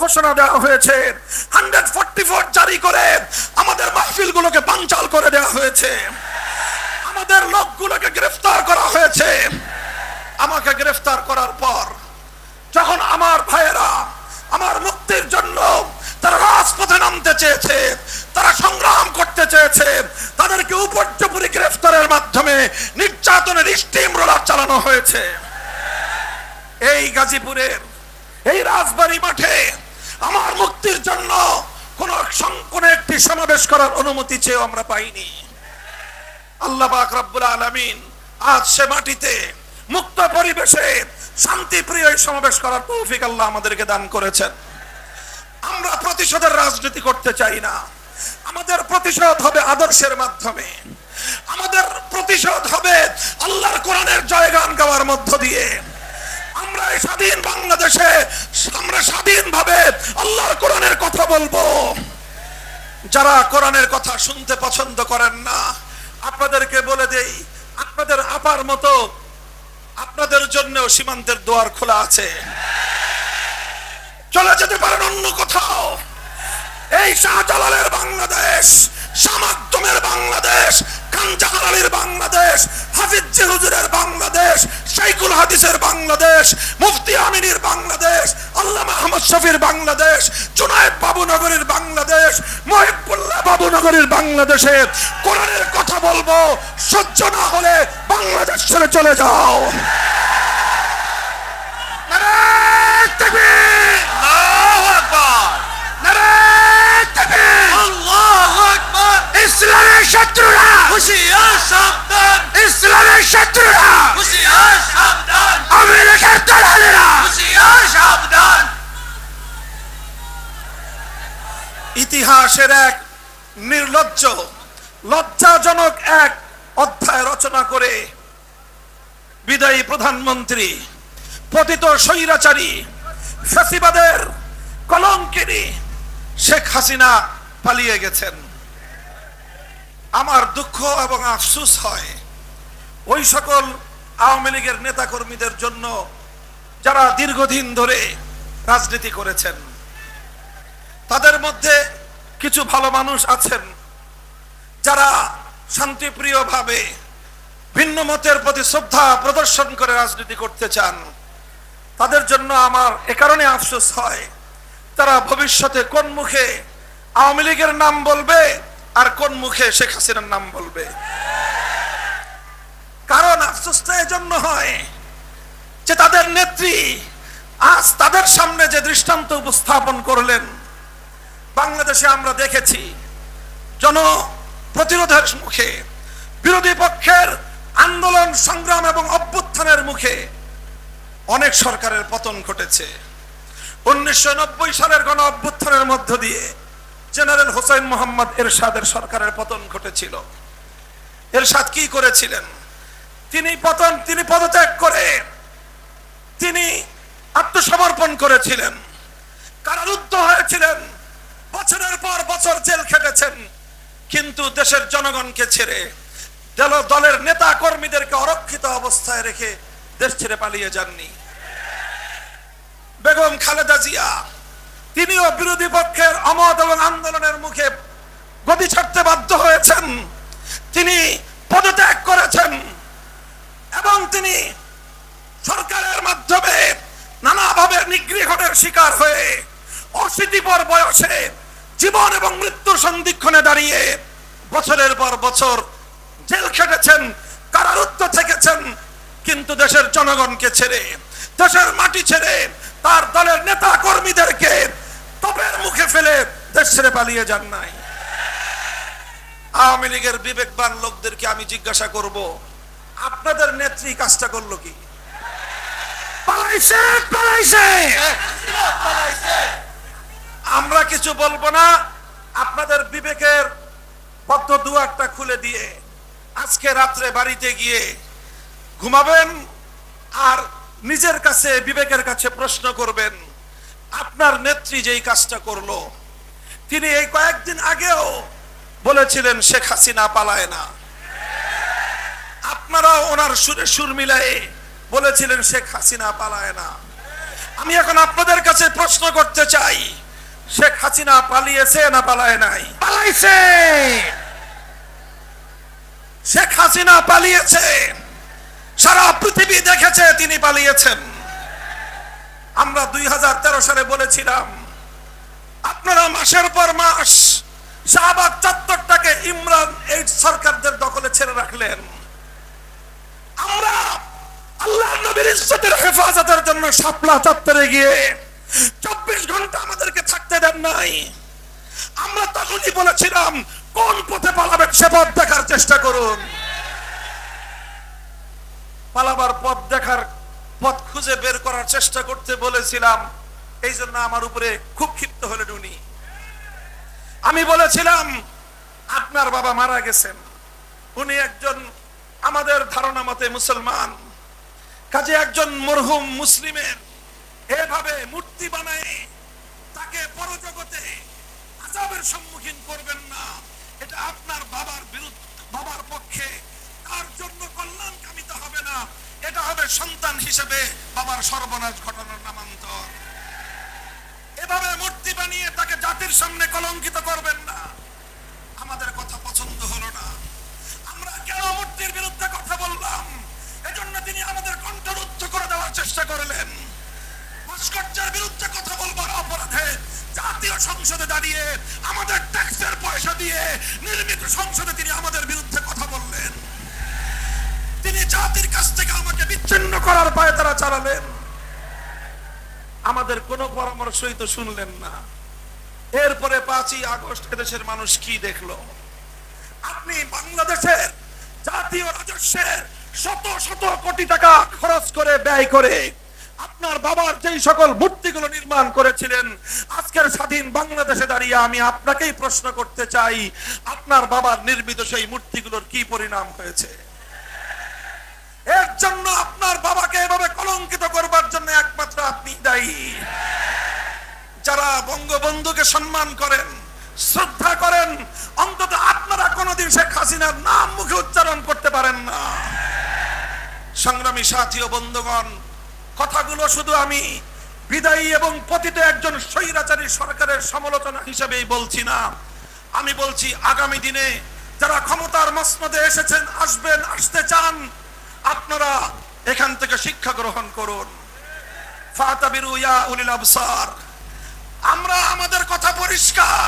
ঘোষণা দেওয়া হয়েছে, 144 জারি করে আমাদের মাহফিলগুলোকে বানচাল করে দেওয়া হয়েছে, আমাদের লোকগুলোকে গ্রেফতার করা হয়েছে। আমাকে গ্রেফতার করার পর যখন আমার ভাইয়েরা আমার মুক্তির জন্য তারা রাজপথে নামতে চেয়েছে, তারা সংগ্রাম করতে চেয়েছে, তাদেরকে উপর্যুপরি গ্রেফতারের মাধ্যমে নির্যাতনের স্টিম রোলার চালানো হয়েছে। এই গাজীপুরের এই রাজবাড়ী মাঠে আমার মুক্তির জন্য কোন একটি সমাবেশ করার অনুমতি চেয়েও আমরা পাইনি। আল্লাহ পাক রব্বুল আলামিন আজ সে মাটিতে মুক্ত পরিবেশে শান্তিপ্রিয় সমাবেশ করার তৌফিক আল্লাহ আমাদেরকে দান করেছেন। আমরা প্রতিশোধের রাজনীতি করতে চাই না। আমাদের প্রতিশোধ হবে আদর্শের মাধ্যমে, আমাদের প্রতিশোধ হবে আল্লাহর কোরআনের জয়গান গাওয়ার মধ্য দিয়ে। আমরা এই স্বাধীন বাংলাদেশে আমরা স্বাধীনভাবে আল্লাহর কোরআনের কথা বলবো। যারা কোরআনের কথা শুনতে পছন্দ করেন না, আপনাদেরকে বলে দেই, আপনাদের আপার মতো আপনাদের জন্য সীমান্তের দুয়ার খোলা আছে, চলে যেতে পারেন অন্য কোথাও। এই শাহজালালের বাংলাদেশ, শামাদ্দমের বাংলাদেশ, কানজাহার আলীর বাংলাদেশ, হাফিজ হুজুরের বাংলাদেশ, শাইখুল হাদিসের বাংলাদেশ, মুফতি আমিনীর বাংলাদেশ, আল্লামা আহমদ শফির বাংলাদেশ, জুনায়েদ বাবুনগরীর বাংলাদেশ, মহিবুল্লাহ বাবুনগরীর বাংলাদেশে কোরআনের কথা বলবো। সহ্য না হলে বাংলাদেশ ছেড়ে চলে যাও। নারে তাকবীর, আল্লাহু আকবার, নারে তাকবীর, আল্লাহু আকবার। ইসলামের শত্রুরা হুঁশিয়ার সাবধান, ইসলামের শত্রুরা হুঁশিয়ার সাবধান, আমেরিকার দালালেরা হুঁশিয়ার সাবধান। ইতিহাসের এক নির্লজ্জ লজ্জাজনক এক অধ্যায় রচনা করে বিদায়ী প্রধানমন্ত্রী, পতিত স্বৈরাচারী, ফ্যাসিবাদের কলঙ্কিনী শেখ হাসিনা পালিয়ে গেছেন। আমার দুঃখ এবং আফসোস হয় ওই সকল আওয়ামী লীগের নেতাকর্মীদের জন্য যারা দীর্ঘদিন ধরে রাজনীতি করেছেন। তাদের মধ্যে কিছু ভালো মানুষ আছেন যারা শান্তিপ্রিয়ভাবে ভিন্ন মতের প্রতি শ্রদ্ধা প্রদর্শন করে রাজনীতি করতে চান। তাদের জন্য আমার এ কারণে আফসোস হয়, তারা ভবিষ্যতে কোন মুখে আওয়ামী লীগের নাম বলবে আর কোন মুখে শেখ হাসিনার নাম বলবে। কারণ আফসোসটা এজন্য হয় যে তাদের নেত্রী আজ তাদের সামনে যে দৃষ্টান্ত উপস্থাপন করলেন, বাংলাদেশে আমরা দেখেছি প্রতিরোধের মুখে, বিরোধী পক্ষের আন্দোলন সংগ্রাম এবং অভ্যুত্থানের মুখে অনেক সরকারের পতন ঘটেছে। 1990 সালের গণ অভ্যুত্থানের মধ্য দিয়ে জেনারেল হোসেন মোহাম্মদ এরশাদের সরকারের পতন ঘটেছিল। এরশাদ কি করেছিলেন? তিনি পদত্যাগ করে তিনি আত্মসমর্পণ করেছিলেন, কারারুদ্ধ হয়েছিলেন, বছরের পর বছর জেল খেটেছেন, কিন্তু দেশের জনগণকে ছেড়ে দলের নেতা কর্মীদেরকে অরক্ষিত অবস্থায় রেখে দেশ ছেড়ে পালিয়ে যাননি। বেগম খালেদা জিয়া তিনিও বিরোধী পক্ষের অমত এবং আন্দোলনের মুখে গদি ছাড়তে বাধ্য হয়েছেন, তিনি পদত্যাগ করেছেন এবং তিনি সরকারের মাধ্যমে নানাভাবে নিগৃহণের শিকার হয়ে অশীতিপর বয়সে জীবন এবং মৃত্যুর সন্ধিক্ষণে দাঁড়িয়ে বছরের পর বছর জেল খেটেছেন, কারারুদ্ধ থেকেছেন, কিন্তু দেশের জনগণকে ছেড়ে, দেশের মাটি ছেড়ে, তার দলের নেতা কর্মীদেরকে তোপের মুখে ফেলে দেশ ছেড়ে পালিয়ে যান নাই। আওয়ামী লীগের বিবেকবান লোকদেরকে আমি জিজ্ঞাসা করব, আপনাদের নেত্রী কাজটা করলো কি? পালাইছে, পালাইছে। আমরা কিছু বলবো না, আপনাদের বিবেকের বদ্ধ দুয়ারটা খুলে দিয়ে আজকে রাত্রে বাড়িতে গিয়ে ঘুমাবেন আর নিজের কাছে বিবেকের কাছে প্রশ্ন করবেন, আপনার নেত্রী যেই কাজটা করলো, তিনি এই কয়েকদিন আগেও বলেছিলেন শেখ হাসিনা পালায় না। আপনারা ওনার সুরে সুর মিলায়ে বলেছিলেন শেখ হাসিনা পালায় না। আমি এখন আপনাদের কাছে প্রশ্ন করতে চাই, শেখ হাসিনা পালিয়েছে না পালায় নাই? পালাইছে। শেখ হাসিনা পালিয়েছে, সারা পৃথিবী দেখেছে তিনি পালিয়েছেন। আমরা 2013 সালে বলেছিলাম আপনারা মাসের পর মাস শাহবাগ চত্বরটাকে ইমরান এই সরকারদের দখলে ছেড়ে রাখলেন। আমরা আল্লাহ নবীর ইজ্জতের হেফাজতের জন্য শাপলা চত্বরে গিয়ে 24 ঘন্টা আমাদেরকে থাকতে দেন নাই। আমরা তখনই বলেছিলাম কোন পথে পালাবেন সে পথ দেখার চেষ্টা করুন। পালাবার পথ খুঁজে বের করার চেষ্টা করতে বলেছিলাম, এই জন্য আমার উপরে খুব ক্ষিপ্ত হলেন উনি। আমি বলেছিলাম আপনার বাবা মারা গেছেন, উনি একজন আমাদের ধারণা মতে মুসলমান, কাজে একজন মরহুম মুসলিমের এভাবে মূর্তি বানায় তাকে পরজগতে আযাবের সম্মুখীন করবেন না, এটা আপনার বাবার বিরুদ্ধে, বাবার পক্ষে তার জন্য কল্যাণ কামিত হবে না, এটা হবে সন্তান হিসেবে বাবার সর্বনাশ ঘটানোর নামান্তর। এভাবে মূর্তি বানিয়ে তাকে জাতির সামনে কলঙ্কিত করবেন না। আমাদের কথা পছন্দ হলো না। আমরা কেন মূর্তির বিরুদ্ধে কথা বললাম? এজন্য তিনি আমাদের কণ্ঠরুদ্ধ করে দেওয়ার চেষ্টা করলেন। ভাস্কর্যের বিরুদ্ধে কথা বলবার অপরাধে জাতীয় সংসদে দাঁড়িয়ে আমাদের ট্যাক্সের পয়সা দিয়ে নির্মিত সংসদে তিনি আমাদের বিরুদ্ধে কথা বললেন। তিনি জাতির কাছ থেকে আমাকে বিচ্ছিন্ন করার পায়তারা চালালেন। আমাদের কোনো পরামর্শই তো শুনলেন না। এরপরে 5ই আগস্ট এদেশের মানুষ কি দেখলো? আপনি বাংলাদেশের জাতীয় রাজস্বের শত শত কোটি টাকা খরচ করে ব্যয় করে আপনার বাবার যেই সকল মূর্তিগুলো নির্মাণ করেছিলেন, আজকের স্বাধীন বাংলাদেশে দাঁড়িয়ে আমি আপনাকেই প্রশ্ন করতে চাই, আপনার বাবার নির্মিত সেই মূর্তিগুলোর কি পরিণাম হয়েছে? এর জন্য আপনার বাবাকে এভাবে কলঙ্কিত করবার জন্য একমাত্র আপনি দায়ী। যারা বঙ্গবন্ধুকে সম্মান করেন, শ্রদ্ধা করেন, অন্তত আপনারা কোনোদিন শেখ হাসিনার নাম মুখে উচ্চারণ করতে পারেন না। সংগ্রামী সাথী ও বন্ধুগণ, কথাগুলো শুধু আমি বিদায়ী এবং পতিত একজন স্বৈরাচারী সরকারের সমালোচনা হিসেবেই বলছি না। আমি বলছি আগামী দিনে যারা ক্ষমতার মসনদে এসেছেন, আসবেন, আসতে চান, আপনারা এখান থেকে শিক্ষা গ্রহণ করুন। ফাতাবিরু ইয়া উলিল আবসার। আমরা আমাদের কথা পরিষ্কার।